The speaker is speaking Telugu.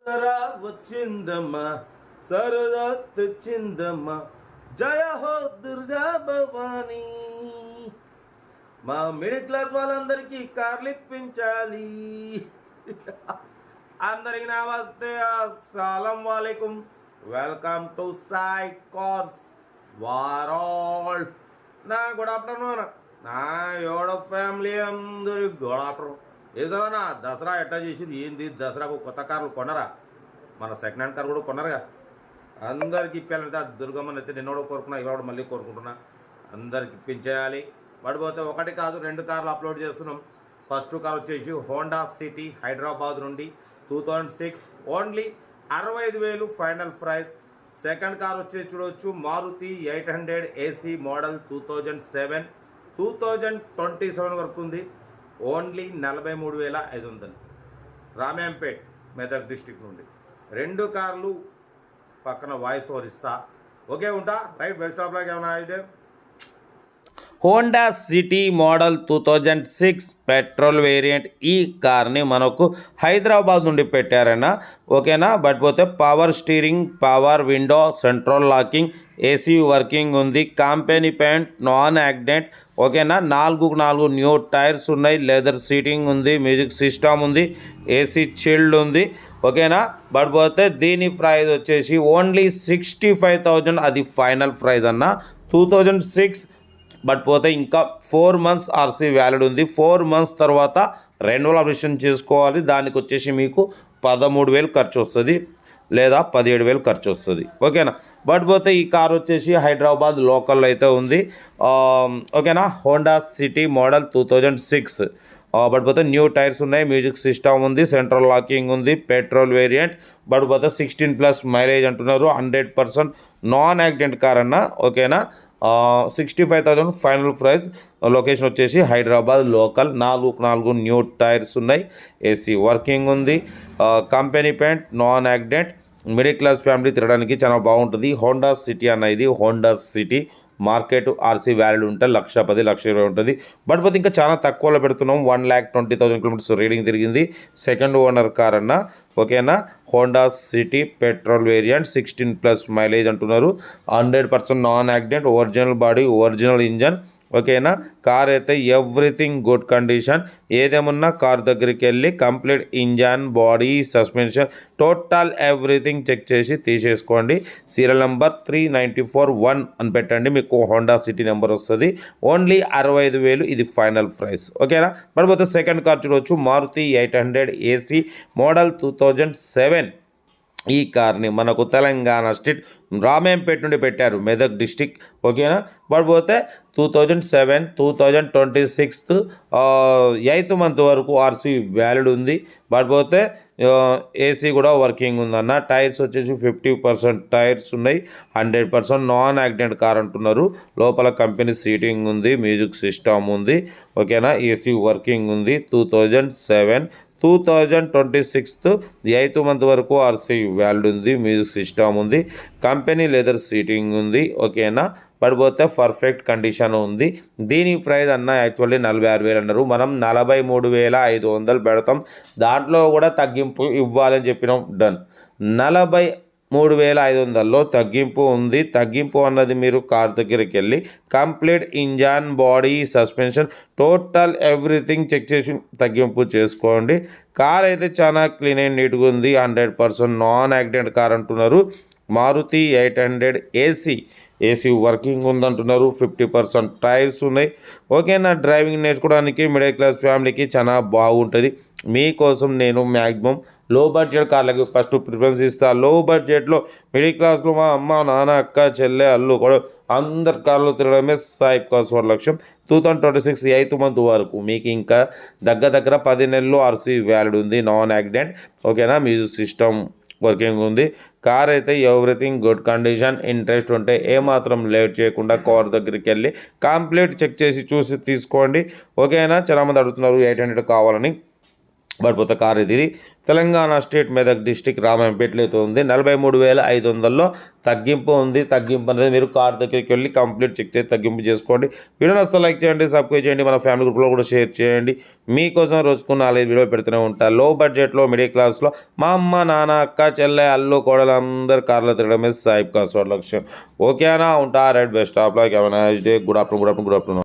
సరా వచ్చిందమ్మా సరదా తెచ్చిందమ్మా జయ హో దుర్గా భవానీ. మా మిడిల్ క్లాస్ వాళ్ళందరికీ కార్లు ఇప్పించాలి. అందరికి నమస్తే, అస్సలం వాలేకుం. వెల్కమ్ టు సాయి కార్స్ వారాల్. నా గుడ్ ఆఫ్టర్నూన్. నా యోడో ఫ్యామిలీ అందరికి గుడ్ ఆఫ్టర్నూన్. ఏదోనా దసరా ఎట్లా చేసింది ఏంది? దసరాకు కొత్త కార్లు కొనరా? మన సెకండ్ హ్యాండ్ కార్ కూడా కొనరుగా. అందరికి ఇప్పాలంటే ఆ దుర్గమ్మని అయితే నిన్న కూడా కోరుకున్నా, ఇవాళ మళ్ళీ కోరుకుంటున్నా. అందరికి ఇప్పించేయాలి. పడిపోతే ఒకటి కాదు 2 కార్లు అప్లోడ్ చేస్తున్నాం. ఫస్ట్ కార్ వచ్చేసి హోండా సిటీ హైదరాబాద్ నుండి 2006 only 65,000 final price. Second car వచ్చేసి చూడవచ్చు మారుతి 800 ఏసీ మోడల్ 2027 వరకు ఉంది. ఓన్లీ 43,500 రామ్యాంపేట్ మెదక్ డిస్టిక్ నుండి. 2 కార్లు పక్కన వాయిస్ ఓవర్ ఇస్తా. ఓకే ఉంటా రైట్. Best of luck. ఏమైనా అయితే Honda City model 2006 petrol variant. ఈ కార్ని మనకు హైదరాబాద్ నుండి పెట్టారన్నా, ఓకేనా. బట్ పోతే power steering, power window, central locking, AC working ఉంది. కంపెనీ పెయింట్, నాన్ యాక్సిడెంట్, ఓకేనా. 4 న్యూ టైర్స్ ఉన్నాయి. లెదర్ సీటింగ్ ఉంది. మ్యూజిక్ సిస్టమ్ ఉంది. ఏసీ చిల్డ్ ఉంది, ఓకేనా. బట్ పోతే దీని ప్రైస్ వచ్చేసి ఓన్లీ 65,000. అది ఫైనల్ ప్రైస్ అన్న. 2006. బట్ పోతే ఇంకా 4 మంత్స్ ఆర్సీ వ్యాలిడ్ ఉంది. 4 మంత్స్ తర్వాత రెన్యువల్ అప్లికేషన్ చేసుకోవాలి. దానికి వచ్చేసి మీకు 13,000 ఖర్చు వస్తుంది, లేదా 17,000 ఖర్చు వస్తుంది, ఓకేనా. బట్ పోతే ఈ కార్ వచ్చేసి హైదరాబాద్ లోకల్ అయితే ఉంది, ఓకేనా. Honda City model 2006. బట్ పోతే న్యూ టైర్స్ ఉన్నాయి. మ్యూజిక్ సిస్టమ్ ఉంది. సెంట్రల్ లాకింగ్ ఉంది. Petrol variant. బట్ పోతే 16+ మైలేజ్ అంటున్నారు. 100% నాన్ యాక్సిడెంట్ కార్ అన్న, ఓకేనా. 65,000 ఫైనల్ ప్రైస్. లొకేషన్ వచ్చేసి హైదరాబాద్ లోకల్. 4 న్యూ టైర్స్ ఉన్నాయి. ఏసీ వర్కింగ్ ఉంది. Company paint, non accident. Middle class family తిరగడానికి చాలా బాగుంటుంది. హోండా సిటీ అన్న ఇది. Honda city market RC value ఉంటే 1,10,000 1,20,000 ఉంటుంది. బట్ పోతే ఇంకా చాలా తక్కువలో పెడుతున్నాం. 1,20,000 కిలోమీటర్స్ రీడింగ్ తిరిగింది. సెకండ్ ఓనర్ కార్ అన్న, ఓకేనా. Honda City petrol variant 16+ mileage అంటున్నారు. 100% non accident, original body, original engine, ఓకేనా. కార్ అయితే ఎవ్రీథింగ్ గుడ్ కండిషన్. ఏదేమన్నా కార్ దగ్గరికి వెళ్ళి complete engine, body, suspension, total everything check చేసి తీసేసుకోండి. సీరియల్ నెంబర్ 3941 అని పెట్టండి, మీకు హోండా సిటీ నెంబర్ వస్తుంది. ఓన్లీ 65,000 ఇది ఫైనల్ ప్రైస్, ఓకేనా. పడిపోతే సెకండ్ కార్ చూడవచ్చు మారుతి 800 ఏసీ మోడల్ 2007. ఈ కార్ని మనకు తెలంగాణ స్టేట్ రామేంపేట నుండి పెట్టారు, మెదక్ డిస్టిక్, ఓకేనా. పడిపోతే 2007 2026 8th మంత్ వరకు ఆర్సీ వ్యాలిడ్ ఉంది. పడిపోతే ఏసీ కూడా వర్కింగ్ ఉందన్న. టైర్స్ వచ్చేసి 50% టైర్స్ ఉన్నాయి. 100% నాన్ యాక్సిడెంట్ కార్ అంటున్నారు. లోపల కంపెనీ సీటింగ్ ఉంది. మ్యూజిక్ సిస్టమ్ ఉంది, ఓకేనా. ఏసీ వర్కింగ్ ఉంది. 2007 2026 8th మంత్ వరకు ఆర్సీ వ్యాలిడ్ ఉంది. మ్యూజిక్ సిస్టమ్ ఉంది. కంపెనీ లెదర్ సీటింగ్ ఉంది, ఓకేనా. పడిపోతే పర్ఫెక్ట్ కండిషన్ ఉంది. దీని ప్రైస్ అన్న యాక్చువల్లీ 46,000 అన్నారు. మనం 43,500 పెడతాం. దాంట్లో కూడా తగ్గింపు ఇవ్వాలని చెప్పినాం. డన్. 43,500లో తగ్గింపు ఉంది. తగ్గింపు అన్నది మీరు కార్ దగ్గరికి వెళ్ళి complete engine, body, suspension, total everything check చేసి తగ్గింపు చేసుకోండి. కార్ అయితే చాలా క్లీన్ అండ్ నీట్గా ఉంది. 100% నాన్ యాక్సిడెంట్ కార్ అంటున్నారు. మారుతి 800 ఏసీ వర్కింగ్ ఉందంటున్నారు. 50% టైర్స్ ఉన్నాయి, ఓకేనా. డ్రైవింగ్ నేర్చుకోవడానికి మిడిల్ క్లాస్ ఫ్యామిలీకి చాలా బాగుంటుంది. మీకోసం నేను మ్యాక్సిమం లో బడ్జెట్ కార్లకి ఫస్ట్ ప్రిఫరెన్స్ ఇస్తాను. లో బడ్జెట్లో మిడిల్ క్లాస్లో మా అమ్మ, నాన్న, అక్క, చెల్లె, అల్లు కూడా అందరి కార్లు తిరగడమే సాయి కార్స్ 1 లక్షం. 2026 8th మంత్ వరకు మీకు ఇంకా దగ్గర 10 నెలలు ఆర్సీ వ్యాలిడ్ ఉంది. నాన్ యాక్సిడెంట్, ఓకేనా. మ్యూజిక్ సిస్టమ్ వర్కింగ్ ఉంది. కార్ అయితే ఎవ్రీథింగ్ గుడ్ కండిషన్. ఇంట్రెస్ట్ ఉంటే ఏమాత్రం లేట్ చేయకుండా కార్ దగ్గరికి వెళ్ళి కంప్లీట్ చెక్ చేసి చూసి తీసుకోండి, ఓకేనా. చాలామంది అడుగుతున్నారు 800 కావాలని. పడిపోతే కార్ ఇది తెలంగాణ స్టేట్ మెదక్ డిస్టిక్ రామాయంపేటలో అయితే ఉంది. 43,500లో తగ్గింపు ఉంది. తగ్గింపు అనేది మీరు కార్ దగ్గరికి వెళ్ళి కంప్లీట్ చెక్ చేసి తగ్గింపు చేసుకోండి. వీడియో నచ్చితే లైక్ చేయండి, సబ్స్క్రైబ్ చేయండి, మన ఫ్యామిలీ గ్రూప్లో కూడా షేర్ చేయండి. మీకోసం రోజుకు 4 వీడియో పెడుతూనే ఉంటా. లో బడ్జెట్లో మిడిల్ క్లాస్లో మా అమ్మ నాన్న అక్క చెల్లె అల్లు కోడలు అందరు కార్లో తిరగడమే సాయిబ్ కాస్వాడ్ లక్ష్యం. ఓకేనా ఉంటా. Right best of like. Have a nice day. Good afternoon.